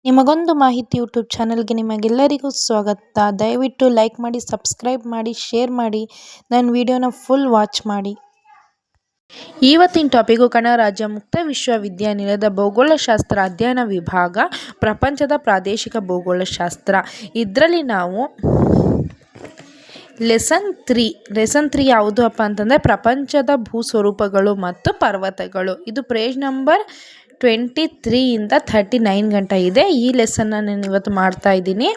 ನಿಮಗೊಂದು ಮಾಹಿತಿ ಯೂಟ್ಯೂಬ್ ಚಾನಲ್ಗೆ ನಿಮಗೆಲ್ಲರಿಗೂ ಸ್ವಾಗತ. ದಯವಿಟ್ಟು ಲೈಕ್ ಮಾಡಿ, ಸಬ್ಸ್ಕ್ರೈಬ್ ಮಾಡಿ, ಶೇರ್ ಮಾಡಿ, ನನ್ನ ವಿಡಿಯೋನ ಫುಲ್ ವಾಚ್ ಮಾಡಿ. ಇವತ್ತಿನ ಟಾಪಿಕು ಕನ್ನಡ ರಾಜ್ಯ ಮುಕ್ತ ವಿಶ್ವವಿದ್ಯಾನಿಲಯದ ಭೂಗೋಳಶಾಸ್ತ್ರ ಅಧ್ಯಯನ ವಿಭಾಗ, ಪ್ರಪಂಚದ ಪ್ರಾದೇಶಿಕ ಭೂಗೋಳಶಾಸ್ತ್ರ. ಇದರಲ್ಲಿ ನಾವು ಲೆಸನ್ 3 ಯಾವುದು ಅಪ್ಪ ಅಂತಂದರೆ ಪ್ರಪಂಚದ ಭೂಸ್ವರೂಪಗಳು ಮತ್ತು ಪರ್ವತಗಳು. ಇದು ಪೇಜ್ ನಂಬರ್ 23 ಇಂದ 39 ಗಂಟ ಇದೆ. ಈ ಲೆಸನ್ನ ನಾನು ಇವತ್ತು ಮಾಡ್ತಾ ಇದ್ದೀನಿ.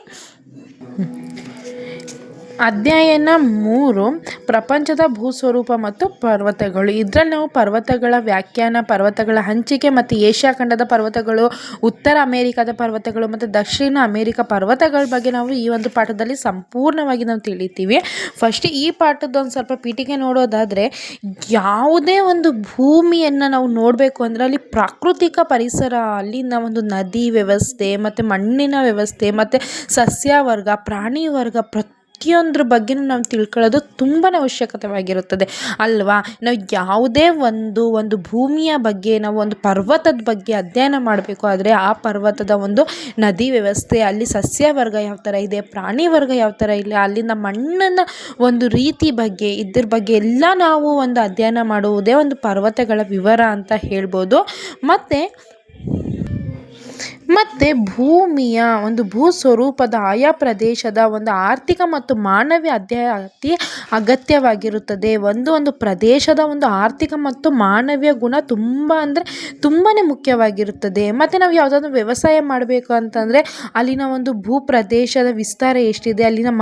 ಅಧ್ಯಯನ 3 ಪ್ರಪಂಚದ ಭೂಸ್ವರೂಪ ಮತ್ತು ಪರ್ವತಗಳು. ಇದರಲ್ಲಿ ನಾವು ಪರ್ವತಗಳ ವ್ಯಾಖ್ಯಾನ, ಪರ್ವತಗಳ ಹಂಚಿಕೆ ಮತ್ತು ಏಷ್ಯಾ ಖಂಡದ ಪರ್ವತಗಳು, ಉತ್ತರ ಅಮೇರಿಕಾದ ಪರ್ವತಗಳು ಮತ್ತು ದಕ್ಷಿಣ ಅಮೇರಿಕಾ ಪರ್ವತಗಳ ಬಗ್ಗೆ ನಾವು ಈ ಒಂದು ಪಾಠದಲ್ಲಿ ಸಂಪೂರ್ಣವಾಗಿ ನಾವು ತಿಳಿತೀವಿ. ಫಸ್ಟ್ ಈ ಪಾಠದ ಒಂದು ಸ್ವಲ್ಪ ಪೀಠಿಕೆ ನೋಡೋದಾದರೆ, ಯಾವುದೇ ಒಂದು ಭೂಮಿಯನ್ನು ನಾವು ನೋಡಬೇಕು ಅಂದರೆ ಅಲ್ಲಿ ಪ್ರಾಕೃತಿಕ ಪರಿಸರ, ಅಲ್ಲಿನ ಒಂದು ನದಿ ವ್ಯವಸ್ಥೆ ಮತ್ತು ಮಣ್ಣಿನ ವ್ಯವಸ್ಥೆ ಮತ್ತು ಸಸ್ಯವರ್ಗ, ಪ್ರಾಣಿ ವರ್ಗ, ಪ್ರತಿಯೊಂದ್ರ ಬಗ್ಗೆನೂ ನಾವು ತಿಳ್ಕೊಳ್ಳೋದು ತುಂಬಾ ಅವಶ್ಯಕತೆವಾಗಿರುತ್ತದೆ ಅಲ್ವಾ. ನಾವು ಯಾವುದೇ ಒಂದು ಭೂಮಿಯ ಬಗ್ಗೆ, ನಾವು ಒಂದು ಪರ್ವತದ ಬಗ್ಗೆ ಅಧ್ಯಯನ ಮಾಡಬೇಕು ಆದರೆ ಆ ಪರ್ವತದ ಒಂದು ನದಿ ವ್ಯವಸ್ಥೆ, ಅಲ್ಲಿ ಸಸ್ಯವರ್ಗ ಯಾವ ಥರ ಇದೆ, ಪ್ರಾಣಿ ವರ್ಗ ಯಾವ ಥರ ಇಲ್ಲ, ಅಲ್ಲಿನ ಮಣ್ಣಿನ ಒಂದು ರೀತಿ ಬಗ್ಗೆ, ಇದ್ರ ಬಗ್ಗೆ ಎಲ್ಲ ನಾವು ಒಂದು ಅಧ್ಯಯನ ಮಾಡುವುದೇ ಒಂದು ಪರ್ವತಗಳ ವಿವರ ಅಂತ ಹೇಳ್ಬೋದು. ಮತ್ತು ಭೂಮಿಯ ಒಂದು ಭೂಸ್ವರೂಪದ ಆಯಾ ಪ್ರದೇಶದ ಒಂದು ಆರ್ಥಿಕ ಮತ್ತು ಮಾನವೀಯ ಅತಿ ಅಗತ್ಯವಾಗಿರುತ್ತದೆ. ಒಂದು ಪ್ರದೇಶದ ಒಂದು ಆರ್ಥಿಕ ಮತ್ತು ಮಾನವೀಯ ಗುಣ ತುಂಬಾ ಮುಖ್ಯವಾಗಿರುತ್ತದೆ. ಮತ್ತು ನಾವು ಯಾವುದಾದ್ರೂ ವ್ಯವಸಾಯ ಮಾಡಬೇಕು ಅಂತಂದರೆ ಅಲ್ಲಿನ ಒಂದು ಭೂ ಪ್ರದೇಶದ ವಿಸ್ತಾರ ಎಷ್ಟಿದೆ, ಅಲ್ಲಿನ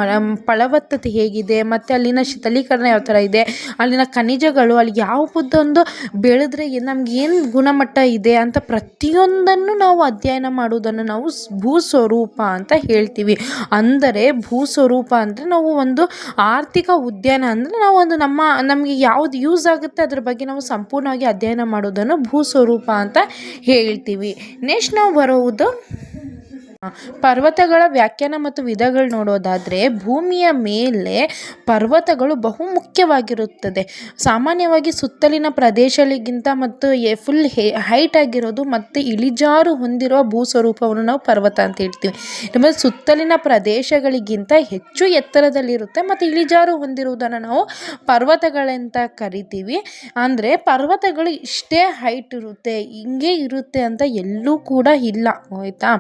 ಫಲವತ್ತತೆ ಹೇಗಿದೆ, ಮತ್ತು ಅಲ್ಲಿನ ಶೀತಲೀಕರಣ ಯಾವ ಥರ ಇದೆ, ಅಲ್ಲಿನ ಖನಿಜಗಳು, ಅಲ್ಲಿ ಯಾವುದೊಂದು ಬೆಳೆದ್ರೆ ನಮ್ಗೆ ಏನು ಗುಣಮಟ್ಟ ಇದೆ ಅಂತ ಪ್ರತಿಯೊಂದನ್ನು ನಾವು ಅಧ್ಯಯನ ಮಾಡುವುದನ್ನು ನಾವು ಭೂಸ್ವರೂಪ ಅಂತ ಹೇಳ್ತೀವಿ. ಅಂದರೆ ಭೂಸ್ವರೂಪ ಅಂದರೆ ನಾವು ಒಂದು ಆರ್ಥಿಕ ಉದ್ಯಾನ ಅಂದರೆ ನಾವು ಒಂದು ನಮಗೆ ಯಾವುದು ಯೂಸ್ ಆಗುತ್ತೆ ಅದ್ರ ಬಗ್ಗೆ ನಾವು ಸಂಪೂರ್ಣವಾಗಿ ಅಧ್ಯಯನ ಮಾಡೋದನ್ನು ಭೂಸ್ವರೂಪ ಅಂತ ಹೇಳ್ತೀವಿ. ನೆಕ್ಸ್ಟ್ ನಾವು ಬರುವುದು ಪರ್ವತಗಳ ವ್ಯಾಖ್ಯಾನ ಮತ್ತು ವಿಧಗಳು ನೋಡೋದಾದರೆ, ಭೂಮಿಯ ಮೇಲೆ ಪರ್ವತಗಳು ಬಹು ಮುಖ್ಯವಾಗಿರುತ್ತದೆ. ಸಾಮಾನ್ಯವಾಗಿ ಸುತ್ತಲಿನ ಪ್ರದೇಶಗಳಿಗಿಂತ ಮತ್ತು ಫುಲ್ ಹೈಟ್ ಆಗಿರೋದು ಮತ್ತು ಇಳಿಜಾರು ಹೊಂದಿರುವ ಭೂಸ್ವರೂಪವನ್ನು ನಾವು ಪರ್ವತ ಅಂತ ಹೇಳ್ತೀವಿ. ನಮ್ಮ ಸುತ್ತಲಿನ ಪ್ರದೇಶಗಳಿಗಿಂತ ಹೆಚ್ಚು ಎತ್ತರದಲ್ಲಿರುತ್ತೆ ಮತ್ತು ಇಳಿಜಾರು ಹೊಂದಿರುವುದನ್ನು ನಾವು ಪರ್ವತಗಳಂತ ಕರಿತೀವಿ. ಅಂದರೆ ಪರ್ವತಗಳು ಇಷ್ಟೇ ಹೈಟ್ ಇರುತ್ತೆ, ಹಿಂಗೆ ಇರುತ್ತೆ ಅಂತ ಎಲ್ಲೂ ಕೂಡ ಇಲ್ಲ, ಆಯಿತಾ.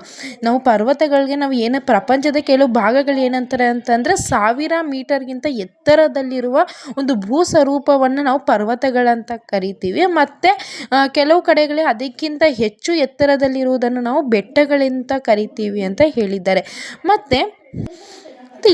ನಾವು ಪರ್ವತಗಳಿಗೆ ನಾವು ಪ್ರಪಂಚದ ಕೆಲವು ಭಾಗಗಳು ಏನಂತಾರೆ ಅಂತಂದರೆ 1000 ಮೀಟರ್ಗಿಂತ ಎತ್ತರದಲ್ಲಿರುವ ಒಂದು ಭೂಸ್ವರೂಪವನ್ನು ನಾವು ಪರ್ವತಗಳಂತ ಕರಿತೀವಿ. ಮತ್ತು ಕೆಲವು ಕಡೆಗಳಲ್ಲಿ ಅದಕ್ಕಿಂತ ಹೆಚ್ಚು ಎತ್ತರದಲ್ಲಿರುವುದನ್ನು ನಾವು ಬೆಟ್ಟಗಳಂತ ಕರಿತೀವಿ ಅಂತ ಹೇಳಿದ್ದಾರೆ. ಮತ್ತು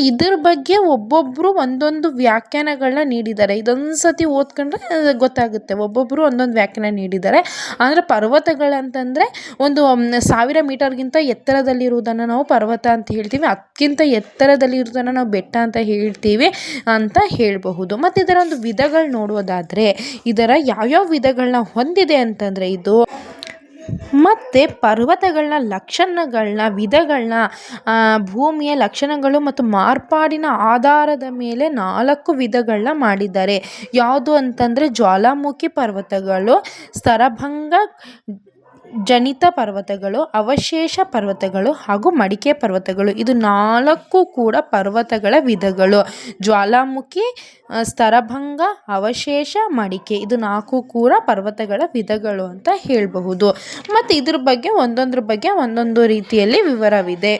ಇದ್ರ ಬಗ್ಗೆ ಒಬ್ಬೊಬ್ಬರು ಒಂದೊಂದು ವ್ಯಾಖ್ಯಾನಗಳನ್ನ ನೀಡಿದ್ದಾರೆ. ಇದೊಂದು ಸತಿ ಓದ್ಕೊಂಡ್ರೆ ಗೊತ್ತಾಗುತ್ತೆ, ಒಬ್ಬೊಬ್ಬರು ಒಂದೊಂದು ವ್ಯಾಖ್ಯಾನ ನೀಡಿದ್ದಾರೆ. ಅಂದರೆ ಪರ್ವತಗಳಂತಂದರೆ ಒಂದು 1000 ಮೀಟರ್ಗಿಂತ ಎತ್ತರದಲ್ಲಿರುವುದನ್ನು ನಾವು ಪರ್ವತ ಅಂತ ಹೇಳ್ತೀವಿ, ಅದಕ್ಕಿಂತ ಎತ್ತರದಲ್ಲಿರುವುದನ್ನು ನಾವು ಬೆಟ್ಟ ಅಂತ ಹೇಳ್ತೀವಿ ಅಂತ ಹೇಳಬಹುದು. ಮತ್ತು ಇದರ ಒಂದು ವಿಧಗಳು ನೋಡೋದಾದರೆ, ಇದರ ಯಾವ್ಯಾವ ವಿಧಗಳನ್ನ ಹೊಂದಿದೆ ಅಂತಂದರೆ ಇದು ಮತ್ತು ಪರ್ವತಗಳನ್ನ ಲಕ್ಷಣಗಳನ್ನ ವಿಧಗಳನ್ನ ಭೂಮಿಯ ಲಕ್ಷಣಗಳು ಮತ್ತು ಮಾರ್ಪಾಡಿನ ಆಧಾರದ ಮೇಲೆ 4 ವಿಧಗಳನ್ನ ಮಾಡಿದ್ದಾರೆ. ಯಾವುದು ಅಂತಂದರೆ ಜ್ವಾಲಾಮುಖಿ ಪರ್ವತಗಳು, ಸ್ತರಭಂಗ ಜನಿತ ಪರ್ವತಗಳು, ಅವಶೇಷ ಪರ್ವತಗಳು ಹಾಗೂ ಮಡಿಕೆ ಪರ್ವತಗಳು. ಇದು 4 ಕೂಡ ಪರ್ವತಗಳ ವಿಧಗಳು. ಜ್ವಾಲಾಮುಖಿ, ಸ್ತರಭಂಗ, ಅವಶೇಷ, ಮಡಿಕೆ, ಇದು 4 ಕೂಡ ಪರ್ವತಗಳ ವಿಧಗಳು ಅಂತ ಹೇಳಬಹುದು. ಮತ್ತು ಇದ್ರ ಬಗ್ಗೆ ಒಂದೊಂದು ರೀತಿಯಲ್ಲಿ ವಿವರವಿದೆ.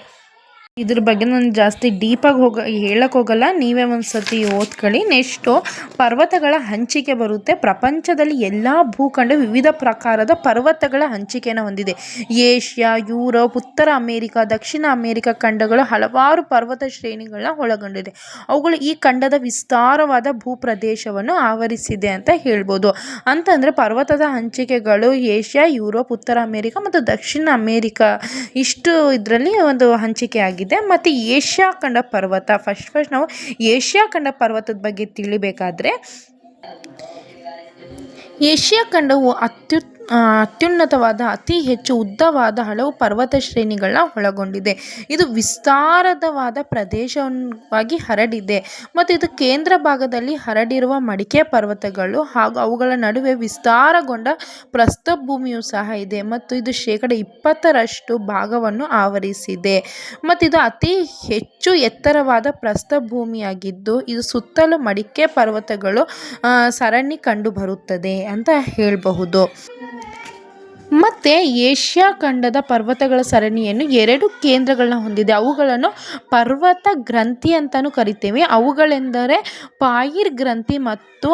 ಇದ್ರ ಬಗ್ಗೆ ನಾನು ಜಾಸ್ತಿ ಡೀಪಾಗಿ ಹೇಳಕ್ಕೆ ಹೋಗಲ್ಲ, ನೀವೇ ಒಂದು ಸತಿ ಓದ್ಕೊಳ್ಳಿ. ನೆಕ್ಸ್ಟು ಪರ್ವತಗಳ ಹಂಚಿಕೆ ಬರುತ್ತೆ. ಪ್ರಪಂಚದಲ್ಲಿ ಎಲ್ಲ ಭೂಖಂಡ ವಿವಿಧ ಪ್ರಕಾರದ ಪರ್ವತಗಳ ಹಂಚಿಕೆಯನ್ನು ಹೊಂದಿದೆ. ಏಷ್ಯಾ, ಯುರೋಪ್, ಉತ್ತರ ಅಮೇರಿಕಾ, ದಕ್ಷಿಣ ಅಮೇರಿಕಾ ಖಂಡಗಳು ಹಲವಾರು ಪರ್ವತ ಶ್ರೇಣಿಗಳನ್ನ ಒಳಗೊಂಡಿದೆ. ಅವುಗಳು ಈ ಖಂಡದ ವಿಸ್ತಾರವಾದ ಭೂಪ್ರದೇಶವನ್ನು ಆವರಿಸಿದೆ ಅಂತ ಹೇಳ್ಬೋದು. ಅಂತಂದರೆ ಪರ್ವತದ ಹಂಚಿಕೆಗಳು ಏಷ್ಯಾ, ಯುರೋಪ್, ಉತ್ತರ ಅಮೇರಿಕಾ ಮತ್ತು ದಕ್ಷಿಣ ಅಮೇರಿಕಾ ಇಷ್ಟು ಇದರಲ್ಲಿ ಒಂದು ಹಂಚಿಕೆ ಆಗಿದೆ. ಮತ್ತು ಏಷ್ಯಾ ಖಂಡ ಪರ್ವತ, ಫಸ್ಟ್ ನಾವು ಏಷ್ಯಾ ಖಂಡ ಪರ್ವತದ ಬಗ್ಗೆ ತಿಳಿಬೇಕಾದ್ರೆ, ಏಷ್ಯಾ ಖಂಡವು ಅತ್ಯುನ್ನತವಾದ ಅತಿ ಹೆಚ್ಚು ಉದ್ದವಾದ ಹಲವು ಪರ್ವತ ಶ್ರೇಣಿಗಳನ್ನ ಒಳಗೊಂಡಿದೆ. ಇದು ವಿಸ್ತಾರವಾದ ಪ್ರದೇಶವಾಗಿ ಹರಡಿದೆ ಮತ್ತು ಇದು ಕೇಂದ್ರ ಭಾಗದಲ್ಲಿ ಹರಡಿರುವ ಮಡಿಕೆ ಪರ್ವತಗಳು ಹಾಗೂ ಅವುಗಳ ನಡುವೆ ವಿಸ್ತಾರಗೊಂಡ ಪ್ರಸ್ಥಭೂಮಿಯೂ ಸಹ ಇದೆ ಮತ್ತು ಇದು 20% ಭಾಗವನ್ನು ಆವರಿಸಿದೆ ಮತ್ತು ಇದು ಅತಿ ಹೆಚ್ಚು ಎತ್ತರವಾದ ಪ್ರಸ್ಥಭೂಮಿಯಾಗಿದ್ದು ಇದು ಸುತ್ತಲೂ ಮಡಿಕೆ ಪರ್ವತಗಳು ಸರಣಿ ಕಂಡುಬರುತ್ತದೆ ಅಂತ ಹೇಳಬಹುದು. ಮತ್ತು ಏಷ್ಯಾ ಖಂಡದ ಪರ್ವತಗಳ ಸರಣಿಯನ್ನು 2 ಕೇಂದ್ರಗಳನ್ನ ಹೊಂದಿದೆ. ಅವುಗಳನ್ನು ಪರ್ವತ ಗ್ರಂಥಿ ಅಂತಲೂ ಕರಿತೇವೆ. ಅವುಗಳೆಂದರೆ ಪಾಯಿರ್ ಗ್ರಂಥಿ ಮತ್ತು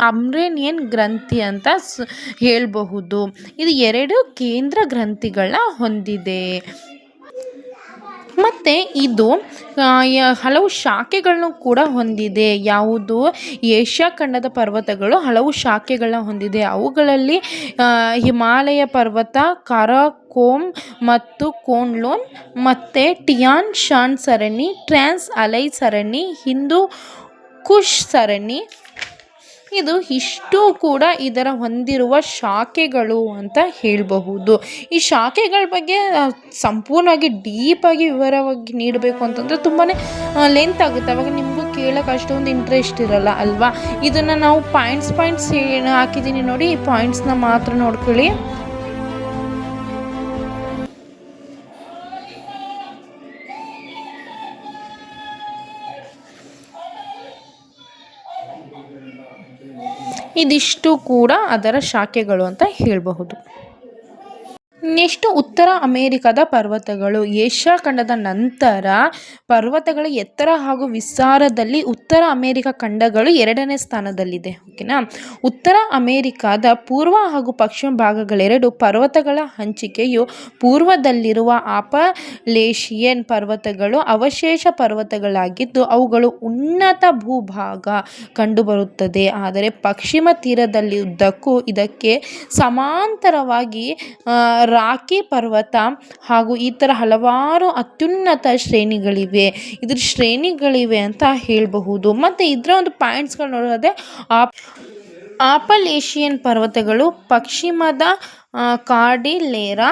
ಅರ್ಮೇನಿಯನ್ ಗ್ರಂಥಿ ಅಂತ ಹೇಳಬಹುದು. ಇದು 2 ಕೇಂದ್ರ ಗ್ರಂಥಿಗಳನ್ನ ಹೊಂದಿದೆ ಮತ್ತು ಇದು ಹಲವು ಶಾಖೆಗಳನ್ನು ಕೂಡ ಹೊಂದಿದೆ. ಯಾವುದು ಏಷ್ಯಾ ಖಂಡದ ಪರ್ವತಗಳು ಹಲವು ಶಾಖೆಗಳನ್ನ ಹೊಂದಿದೆ. ಅವುಗಳಲ್ಲಿ ಹಿಮಾಲಯ ಪರ್ವತ, ಕಾರಾಕೋರಂ ಮತ್ತು ಕೋನ್ಲುನ್ ಮತ್ತು ಟಿಯಾನ್ ಶಾನ್ ಸರಣಿ, ಟ್ರಾನ್ಸ್ ಅಲೈ ಸರಣಿ, ಹಿಂದೂ ಕುಶ್ ಸರಣಿ. ಇದು ಇಷ್ಟು ಕೂಡ ಇದರ ಹೊಂದಿರುವ ಶಾಖೆಗಳು ಅಂತ ಹೇಳಬಹುದು. ಈ ಶಾಖೆಗಳ ಬಗ್ಗೆ ಸಂಪೂರ್ಣವಾಗಿ ಡೀಪಾಗಿ ವಿವರವಾಗಿ ನೀಡಬೇಕು ಅಂತಂದರೆ ತುಂಬಾ ಲೆಂತ್ ಆಗುತ್ತೆ. ಅವಾಗ ನಿಮಗೂ ಕೇಳೋಕೆ ಅಷ್ಟೊಂದು ಇಂಟ್ರೆಸ್ಟ್ ಇರಲ್ಲ ಅಲ್ವಾ. ಇದನ್ನು ನಾವು ಪಾಯಿಂಟ್ಸ್ ಏನು ಹಾಕಿದ್ದೀನಿ ನೋಡಿ, ಈ ಪಾಯಿಂಟ್ಸ್ನ ಮಾತ್ರ ನೋಡ್ಕೊಳ್ಳಿ. ಇದಿಷ್ಟು ಕೂಡ ಅದರ ಶಾಖೆಗಳು ಅಂತ ಹೇಳಬಹುದು. ನೆಕ್ಸ್ಟ್ ಉತ್ತರ ಅಮೇರಿಕಾದ ಪರ್ವತಗಳು. ಏಷ್ಯಾ ಖಂಡದ ನಂತರ ಪರ್ವತಗಳ ಎತ್ತರ ಹಾಗೂ ವಿಸ್ತಾರದಲ್ಲಿ ಉತ್ತರ ಅಮೇರಿಕಾ ಖಂಡಗಳು 2ನೇ ಸ್ಥಾನದಲ್ಲಿದೆ. ಓಕೆನಾ. ಉತ್ತರ ಅಮೇರಿಕಾದ ಪೂರ್ವ ಹಾಗೂ ಪಶ್ಚಿಮ ಭಾಗಗಳೆರಡು ಪರ್ವತಗಳ ಹಂಚಿಕೆಯು ಪೂರ್ವದಲ್ಲಿರುವ ಅಪಲೇಶಿಯನ್ ಪರ್ವತಗಳು ಅವಶೇಷ ಪರ್ವತಗಳಾಗಿದ್ದು ಅವುಗಳು ಉನ್ನತ ಭೂಭಾಗ ಕಂಡುಬರುತ್ತದೆ. ಆದರೆ ಪಶ್ಚಿಮ ತೀರದಲ್ಲಿ ಉದ್ದಕ್ಕೂ ಇದಕ್ಕೆ ಸಮಾಂತರವಾಗಿ ರಾಕಿ ಪರ್ವತ ಹಾಗೂ ಈ ಥರ ಹಲವಾರು ಅತ್ಯುನ್ನತ ಶ್ರೇಣಿಗಳಿವೆ ಅಂತ ಹೇಳಬಹುದು. ಮತ್ತು ಇದರ ಒಂದು ಪಾಯಿಂಟ್ಸ್ಗಳು ನೋಡೋದಾದರೆ ಅಪಲೇಶಿಯನ್ ಪರ್ವತಗಳು, ಪಶ್ಚಿಮದ ಕಾರ್ಡಿಲೇರಾ,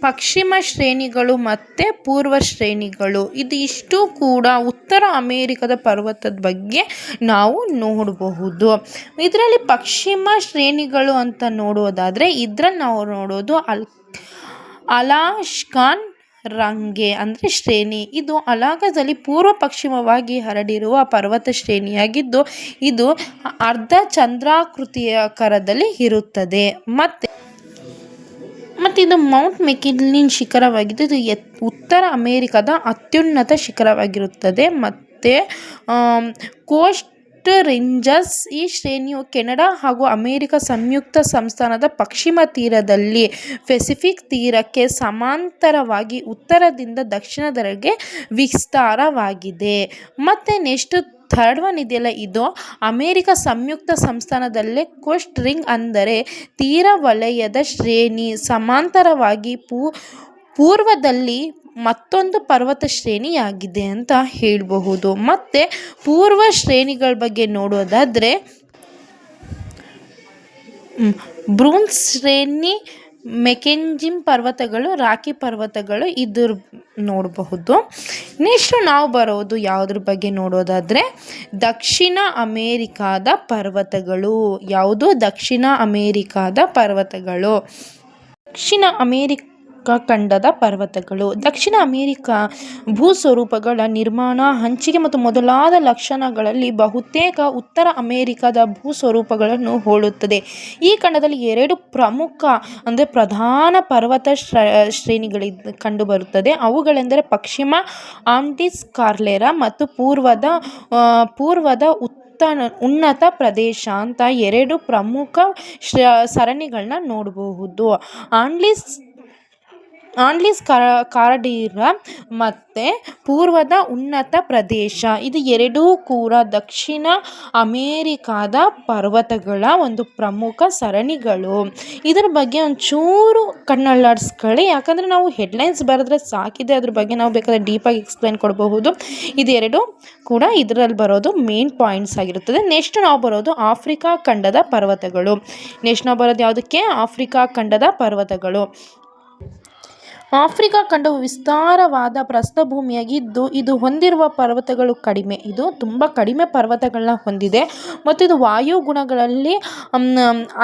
ಪಶ್ಚಿಮ ಶ್ರೇಣಿಗಳು ಮತ್ತು ಪೂರ್ವ ಶ್ರೇಣಿಗಳು. ಇದಿಷ್ಟು ಕೂಡ ಉತ್ತರ ಅಮೇರಿಕಾದ ಪರ್ವತದ ಬಗ್ಗೆ ನಾವು ನೋಡಬಹುದು. ಇದರಲ್ಲಿ ಪಶ್ಚಿಮ ಶ್ರೇಣಿಗಳು ಅಂತ ನೋಡೋದಾದರೆ ಇದರಲ್ಲಿ ನಾವು ನೋಡೋದು ಅಲಾಸ್ಕನ್ ರಂಗೆ ಅಂದರೆ ಶ್ರೇಣಿ. ಇದು ಅಲಾಸ್ಕದಲ್ಲಿ ಪೂರ್ವ ಪಶ್ಚಿಮವಾಗಿ ಹರಡಿರುವ ಪರ್ವತ ಶ್ರೇಣಿಯಾಗಿದ್ದು ಇದು ಅರ್ಧ ಚಂದ್ರಾಕೃತಿಯಾಕಾರದಲ್ಲಿ ಇರುತ್ತದೆ. ಮತ್ತು ಇದು ಮೌಂಟ್ ಮೆಕಿನ್ಲಿನ್ ಶಿಖರವಾಗಿದ್ದು ಇದು ಉತ್ತರ ಅಮೇರಿಕಾದ ಅತ್ಯುನ್ನತ ಶಿಖರವಾಗಿರುತ್ತದೆ. ಮತ್ತು ಕೋಸ್ಟ್ ರೇಂಜಸ್ ಈ ಶ್ರೇಣಿಯು ಕೆನಡಾ ಹಾಗೂ ಅಮೇರಿಕ ಸಂಯುಕ್ತ ಸಂಸ್ಥಾನದ ಪಶ್ಚಿಮ ತೀರದಲ್ಲಿ ಪೆಸಿಫಿಕ್ ತೀರಕ್ಕೆ ಸಮಾಂತರವಾಗಿ ಉತ್ತರದಿಂದ ದಕ್ಷಿಣದವರೆಗೆ ವಿಸ್ತಾರವಾಗಿದೆ. ಮತ್ತು ನೆಕ್ಸ್ಟ್ ಥರ್ಡ್ ಒನ್ ಇದೆಯಲ್ಲ, ಇದು ಅಮೇರಿಕ ಸಂಯುಕ್ತ ಸಂಸ್ಥಾನದಲ್ಲೇ ಕೋಸ್ಟ್ ರಿಂಗ್ ಅಂದರೆ ತೀರ ವಲಯದ ಶ್ರೇಣಿ ಸಮಾಂತರವಾಗಿ ಪೂರ್ವದಲ್ಲಿ ಮತ್ತೊಂದು ಪರ್ವತ ಶ್ರೇಣಿಯಾಗಿದೆ ಅಂತ ಹೇಳಬಹುದು. ಮತ್ತು ಪೂರ್ವ ಶ್ರೇಣಿಗಳ ಬಗ್ಗೆ ನೋಡೋದಾದರೆ ಬ್ರೂನ್ಸ್ ಶ್ರೇಣಿ, ಮೆಕೆಂಜಿಮ್ ಪರ್ವತಗಳು, ರಾಕಿ ಪರ್ವತಗಳು ಇದು ನೋಡಬಹುದು. ನೆಕ್ಸ್ಟ್ ನಾವು ಬರೋದು ಯಾವುದ್ರ ಬಗ್ಗೆ ನೋಡೋದಾದರೆ ದಕ್ಷಿಣ ಅಮೇರಿಕಾದ ಪರ್ವತಗಳು. ಯಾವುದು? ದಕ್ಷಿಣ ಅಮೇರಿಕಾದ ಪರ್ವತಗಳು. ದಕ್ಷಿಣ ಅಮೇರಿಕಾ ಖಂಡದ ಪರ್ವತಗಳು. ದಕ್ಷಿಣ ಅಮೇರಿಕಾ ಭೂಸ್ವರೂಪಗಳ ನಿರ್ಮಾಣ, ಹಂಚಿಕೆ ಮತ್ತು ಮೊದಲಾದ ಲಕ್ಷಣಗಳಲ್ಲಿ ಬಹುತೇಕ ಉತ್ತರ ಅಮೇರಿಕಾದ ಭೂಸ್ವರೂಪಗಳನ್ನು ಹೋಲುತ್ತದೆ. ಈ ಖಂಡದಲ್ಲಿ 2 ಪ್ರಧಾನ ಪರ್ವತ ಶ್ರೇಣಿಗಳು ಕಂಡುಬರುತ್ತದೆ. ಅವುಗಳೆಂದರೆ ಪಶ್ಚಿಮ ಆಂಡೀಸ್ ಕಾರ್ಲೆರಾ ಮತ್ತು ಪೂರ್ವದ ಉನ್ನತ ಪ್ರದೇಶ ಅಂತ 2 ಪ್ರಮುಖ ಸರಣಿಗಳನ್ನ ನೋಡಬಹುದು. ಆಂಡ್ಲೀಸ್ ಕಾರ್ಡಿರ ಮತ್ತು ಪೂರ್ವದ ಉನ್ನತ ಪ್ರದೇಶ, ಇದು ಎರಡೂ ಕೂಡ ದಕ್ಷಿಣ ಅಮೇರಿಕಾದ ಪರ್ವತಗಳ ಒಂದು ಪ್ರಮುಖ ಸರಣಿಗಳು. ಇದರ ಬಗ್ಗೆ ಒಂಚೂರು ಕಣ್ಣಲ್ಲಾಡಿಸ್ಕೊಳ್ಳಿ, ಯಾಕಂದರೆ ನಾವು ಹೆಡ್ಲೈನ್ಸ್ ಬರೆದ್ರೆ ಸಾಕಿದೆ, ಅದ್ರ ಬಗ್ಗೆ ನಾವು ಬೇಕಾದರೆ ಡೀಪಾಗಿ ಎಕ್ಸ್ಪ್ಲೈನ್ ಕೊಡಬಹುದು. ಇದೆರಡು ಕೂಡ ಇದರಲ್ಲಿ ಬರೋದು ಮೇನ್ ಪಾಯಿಂಟ್ಸ್ ಆಗಿರುತ್ತದೆ. ನೆಕ್ಸ್ಟ್ ನಾವು ಬರೋದು ಆಫ್ರಿಕಾ ಖಂಡದ ಪರ್ವತಗಳು. ನೆಕ್ಸ್ಟ್ ನಾವು ಬರೋದು ಯಾವುದಕ್ಕೆ? ಆಫ್ರಿಕಾ ಖಂಡದ ಪರ್ವತಗಳು. ಆಫ್ರಿಕಾ ಖಂಡವು ವಿಸ್ತಾರವಾದ ಪ್ರಸ್ಥಭೂಮಿಯಾಗಿದ್ದು ಇದು ಹೊಂದಿರುವ ಪರ್ವತಗಳು ಕಡಿಮೆ. ಇದು ತುಂಬ ಕಡಿಮೆ ಪರ್ವತಗಳನ್ನ ಹೊಂದಿದೆ ಮತ್ತು ಇದು ವಾಯುಗುಣಗಳಲ್ಲಿ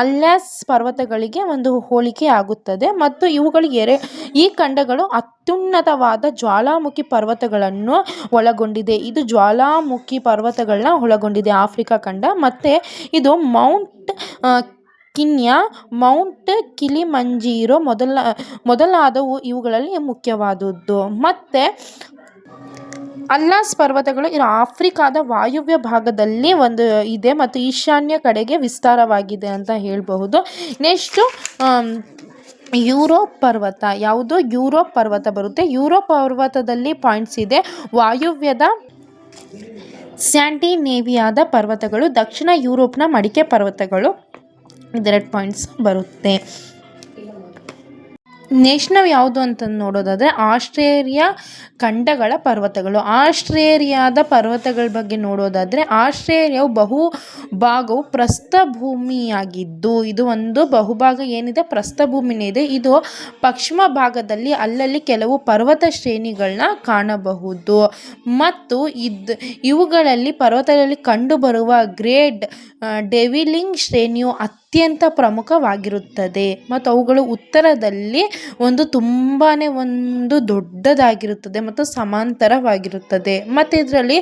ಅಟ್ಲಾಸ್ ಪರ್ವತಗಳಿಗೆ ಒಂದು ಹೋಲಿಕೆ ಆಗುತ್ತದೆ ಮತ್ತು ಈ ಖಂಡಗಳು ಅತ್ಯುನ್ನತವಾದ ಜ್ವಾಲಾಮುಖಿ ಪರ್ವತಗಳನ್ನು ಒಳಗೊಂಡಿದೆ. ಇದು ಜ್ವಾಲಾಮುಖಿ ಪರ್ವತಗಳನ್ನ ಒಳಗೊಂಡಿದೆ ಆಫ್ರಿಕಾ ಖಂಡ. ಮತ್ತು ಇದು ಮೌಂಟ್ ಕಿನ್ಯಾ, ಮೌಂಟ್ ಕಿಲಿಮಂಜಾರೋ ಮೊದಲಾದವು ಇವುಗಳಲ್ಲಿ ಮುಖ್ಯವಾದದ್ದು. ಮತ್ತು ಅಟ್ಲಾಸ್ ಪರ್ವತಗಳು ಇದು ಆಫ್ರಿಕಾದ ವಾಯುವ್ಯ ಭಾಗದಲ್ಲಿ ಇದೆ ಮತ್ತು ಈಶಾನ್ಯ ಕಡೆಗೆ ವಿಸ್ತಾರವಾಗಿದೆ ಅಂತ ಹೇಳಬಹುದು. ನೆಕ್ಸ್ಟು ಯುರೋಪ್ ಪರ್ವತ. ಯಾವುದು? ಯುರೋಪ್ ಪರ್ವತ ಬರುತ್ತೆ. ಯುರೋಪ್ ಪರ್ವತದಲ್ಲಿ ಪಾಯಿಂಟ್ಸ್ ಇದೆ. ವಾಯುವ್ಯದ ಸ್ಕ್ಯಾಂಡಿನೇವಿಯಾದ ಪರ್ವತಗಳು, ದಕ್ಷಿಣ ಯುರೋಪ್ನ ಮಡಿಕೆ ಪರ್ವತಗಳು, ಇದೆರಡು ಪಾಯಿಂಟ್ಸ್ ಬರುತ್ತೆ. ನೆಕ್ಸ್ಟ್ ನಾವು ಯಾವುದು ಅಂತ ನೋಡೋದಾದರೆ ಆಸ್ಟ್ರೇಲಿಯಾ ಖಂಡಗಳ ಪರ್ವತಗಳು. ಆಸ್ಟ್ರೇಲಿಯಾದ ಪರ್ವತಗಳ ಬಗ್ಗೆ ನೋಡೋದಾದರೆ ಆಸ್ಟ್ರೇಲಿಯಾವು ಬಹುಭಾಗವು ಪ್ರಸ್ಥಭೂಮಿಯಾಗಿದ್ದು ಇದು ಒಂದು ಬಹುಭಾಗ ಏನಿದೆ ಪ್ರಸ್ಥಭೂಮಿನೇ ಇದೆ. ಇದು ಪಶ್ಚಿಮ ಭಾಗದಲ್ಲಿ ಅಲ್ಲಲ್ಲಿ ಕೆಲವು ಪರ್ವತ ಶ್ರೇಣಿಗಳನ್ನ ಕಾಣಬಹುದು ಮತ್ತು ಇವುಗಳಲ್ಲಿ ಪರ್ವತಗಳಲ್ಲಿ ಕಂಡುಬರುವ ಗ್ರೇಟ್ ಡೆವಿಲಿಂಗ್ ಶ್ರೇಣಿಯು ಅತ್ಯಂತ ಪ್ರಮುಖವಾಗಿರುತ್ತದೆ ಮತ್ತು ಅವುಗಳು ಉತ್ತರದಲ್ಲಿ ತುಂಬಾ ದೊಡ್ಡದಾಗಿರುತ್ತದೆ ಮತ್ತು ಸಮಾಂತರವಾಗಿರುತ್ತದೆ. ಮತ್ತು ಇದರಲ್ಲಿ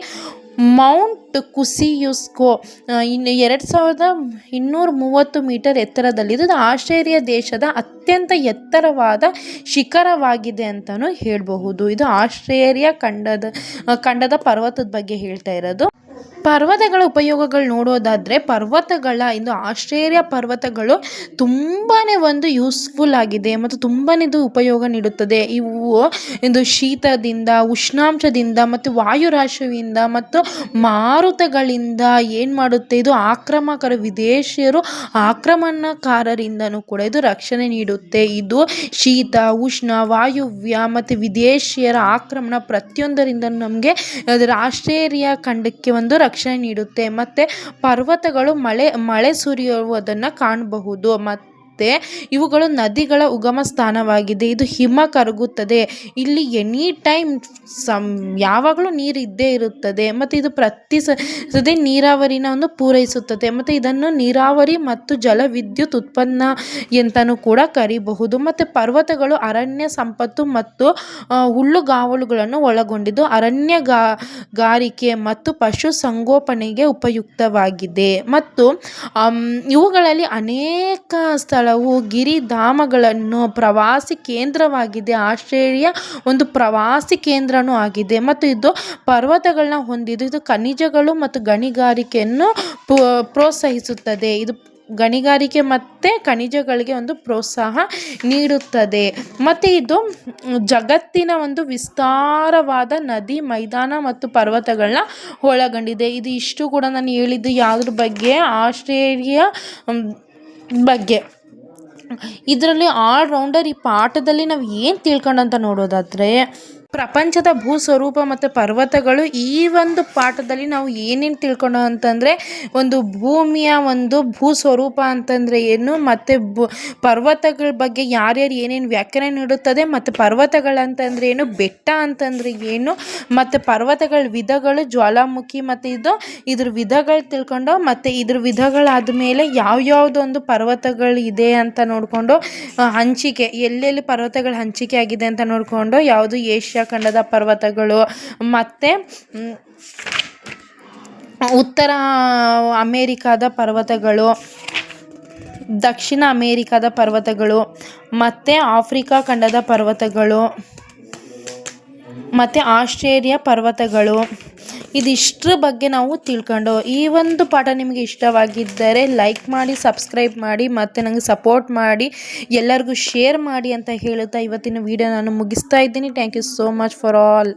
ಮೌಂಟ್ ಕುಸಿಯುಸ್ಕೋ 2230 ಮೀಟರ್ ಎತ್ತರದಲ್ಲಿದೆ. ಇದು ಆಸ್ಟ್ರೇಲಿಯಾ ದೇಶದ ಅತ್ಯಂತ ಎತ್ತರವಾದ ಶಿಖರವಾಗಿದೆ ಅಂತಲೂ ಹೇಳಬಹುದು. ಇದು ಆಸ್ಟ್ರೇಲಿಯಾ ಖಂಡದ ಪರ್ವತದ ಬಗ್ಗೆ ಹೇಳ್ತಾ ಇರೋದು. ಪರ್ವತಗಳ ಉಪಯೋಗಗಳು ನೋಡೋದಾದರೆ ಆಸ್ಟ್ರೇಲಿಯಾ ಪರ್ವತಗಳು ತುಂಬಾ ಯೂಸ್ಫುಲ್ ಆಗಿದೆ ಮತ್ತು ತುಂಬಾ ಉಪಯೋಗ ನೀಡುತ್ತದೆ. ಇದು ಶೀತದಿಂದ, ಉಷ್ಣಾಂಶದಿಂದ ಮತ್ತು ವಾಯುರಾಶಿಯಿಂದ ಮತ್ತು ಮಾರುತಗಳಿಂದ ಏನು ಮಾಡುತ್ತೆ, ಇದು ವಿದೇಶಿಯರು ಆಕ್ರಮಣಕಾರರಿಂದನೂ ಕೂಡ ಇದು ರಕ್ಷಣೆ ನೀಡುತ್ತೆ. ಇದು ಶೀತ, ಉಷ್ಣ, ವಾಯುವ್ಯ ಮತ್ತು ವಿದೇಶಿಯರ ಆಕ್ರಮಣ ಪ್ರತಿಯೊಂದರಿಂದ ನಮಗೆ ಆಸ್ಟ್ರೇಲಿಯಾ ಖಂಡಕ್ಕೆ ಒಂದು ರಕ್ಷಣೆ ನೀಡುತ್ತೆ. ಮತ್ತು ಪರ್ವತಗಳು ಮಳೆ ಸುರಿಯುವುದನ್ನು ಕಾಣಬಹುದು ಮತ್ತು ಇವುಗಳು ನದಿಗಳ ಉಗಮ ಸ್ಥಾನವಾಗಿದೆ. ಇದು ಹಿಮ ಕರಗುತ್ತದೆ. ಇಲ್ಲಿ ಎನಿ ಟೈಮ್ ಯಾವಾಗಲೂ ನೀರು ಇದ್ದೇ ಇರುತ್ತದೆ ಮತ್ತು ಇದು ಪ್ರತಿ ನೀರಾವರಿನ ಪೂರೈಸುತ್ತದೆ ಮತ್ತು ಇದನ್ನು ನೀರಾವರಿ ಮತ್ತು ಜಲವಿದ್ಯುತ್ ಉತ್ಪನ್ನ ಎಂತನೂ ಕೂಡ ಕರೀಬಹುದು. ಮತ್ತು ಪರ್ವತಗಳು ಅರಣ್ಯ ಸಂಪತ್ತು ಮತ್ತು ಹುಲ್ಲುಗಾವಲುಗಳನ್ನು ಒಳಗೊಂಡಿದ್ದು ಅರಣ್ಯಗಾರಿಕೆ ಮತ್ತು ಪಶು ಸಂಗೋಪನೆಗೆ ಉಪಯುಕ್ತವಾಗಿದೆ. ಮತ್ತು ಇವುಗಳಲ್ಲಿ ಅನೇಕ ಸ್ಥಳವು ಗಿರಿಧಾಮಗಳನ್ನು ಪ್ರವಾಸಿ ಕೇಂದ್ರವಾಗಿದೆ. ಆಸ್ಟ್ರೇಲಿಯಾ ಒಂದು ಪ್ರವಾಸಿ ಕೇಂದ್ರನೂ ಆಗಿದೆ ಮತ್ತು ಇದು ಪರ್ವತಗಳನ್ನ ಹೊಂದಿದ್ದು ಇದು ಖನಿಜಗಳು ಮತ್ತು ಗಣಿಗಾರಿಕೆಯನ್ನು ಪ್ರೋತ್ಸಾಹಿಸುತ್ತದೆ. ಇದು ಗಣಿಗಾರಿಕೆ ಮತ್ತು ಖನಿಜಗಳಿಗೆ ಒಂದು ಪ್ರೋತ್ಸಾಹ ನೀಡುತ್ತದೆ. ಮತ್ತು ಇದು ಜಗತ್ತಿನ ವಿಸ್ತಾರವಾದ ನದಿ ಮೈದಾನ ಮತ್ತು ಪರ್ವತಗಳನ್ನ ಒಳಗೊಂಡಿದೆ. ಇದು ಇಷ್ಟು ಕೂಡ ನಾನು ಹೇಳಿದ್ದು ಯಾವುದ್ರ ಬಗ್ಗೆ? ಆಸ್ಟ್ರೇಲಿಯಾ ಬಗ್ಗೆ. ಇದರಲ್ಲಿ ಆಲ್ರೌಂಡರ್ ಈ ಪಾಠದಲ್ಲಿ ನಾವು ಏನು ತಿಳ್ಕೊಂಡಂತ ನೋಡೋದಾದರೆ ಪ್ರಪಂಚದ ಭೂಸ್ವರೂಪ ಮತ್ತು ಪರ್ವತಗಳು. ಈ ಒಂದು ಪಾಠದಲ್ಲಿ ನಾವು ಏನೇನು ತಿಳ್ಕೊಂಡು ಅಂತಂದರೆ ಭೂಮಿಯ ಭೂಸ್ವರೂಪ ಅಂತಂದರೆ ಏನು, ಮತ್ತು ಪರ್ವತಗಳ ಬಗ್ಗೆ ಯಾರ್ಯಾರು ಏನೇನು ವ್ಯಾಖ್ಯಾನ ನೀಡುತ್ತದೆ, ಮತ್ತು ಪರ್ವತಗಳಂತಂದ್ರೆ ಏನು, ಬೆಟ್ಟ ಅಂತಂದರೆ ಏನು, ಮತ್ತು ಪರ್ವತಗಳ ವಿಧಗಳು, ಜ್ವಾಲಾಮುಖಿ ಮತ್ತು ಇದ್ರ ವಿಧಗಳು ತಿಳ್ಕೊಂಡು ಮತ್ತು ಇದ್ರ ವಿಧಗಳಾದ ಮೇಲೆ ಯಾವ್ಯಾವುದೊಂದು ಪರ್ವತಗಳು ಇದೆ ಅಂತ ನೋಡಿಕೊಂಡು ಹಂಚಿಕೆ ಎಲ್ಲೆಲ್ಲಿ ಪರ್ವತಗಳ ಹಂಚಿಕೆ ಆಗಿದೆ ಅಂತ ನೋಡಿಕೊಂಡು ಯಾವುದು ಏಷ್ಯಾ ಖಂಡದ ಪರ್ವತಗಳು ಮತ್ತು ಉತ್ತರ ಅಮೇರಿಕಾದ ಪರ್ವತಗಳು, ದಕ್ಷಿಣ ಅಮೇರಿಕಾದ ಪರ್ವತಗಳು ಮತ್ತು ಆಫ್ರಿಕಾ ಖಂಡದ ಪರ್ವತಗಳು ಮತ್ತು ಆಸ್ಟ್ರೇಲಿಯಾ ಪರ್ವತಗಳು ಇದಿಷ್ಟರ ಬಗ್ಗೆ ನಾವು ತಿಳ್ಕೊಂಡು ಈ ಒಂದು ಪಾಠ ನಿಮಗೆ ಇಷ್ಟವಾಗಿದ್ದರೆ ಲೈಕ್ ಮಾಡಿ, ಸಬ್ಸ್ಕ್ರೈಬ್ ಮಾಡಿ ಮತ್ತು ನನಗೆ ಸಪೋರ್ಟ್ ಮಾಡಿ, ಎಲ್ಲರಿಗೂ ಶೇರ್ ಮಾಡಿ ಅಂತ ಹೇಳುತ್ತಾ ಇವತ್ತಿನ ವಿಡಿಯೋ ನಾನು ಮುಗಿಸ್ತಾ ಇದ್ದೀನಿ. Thank you so much for all.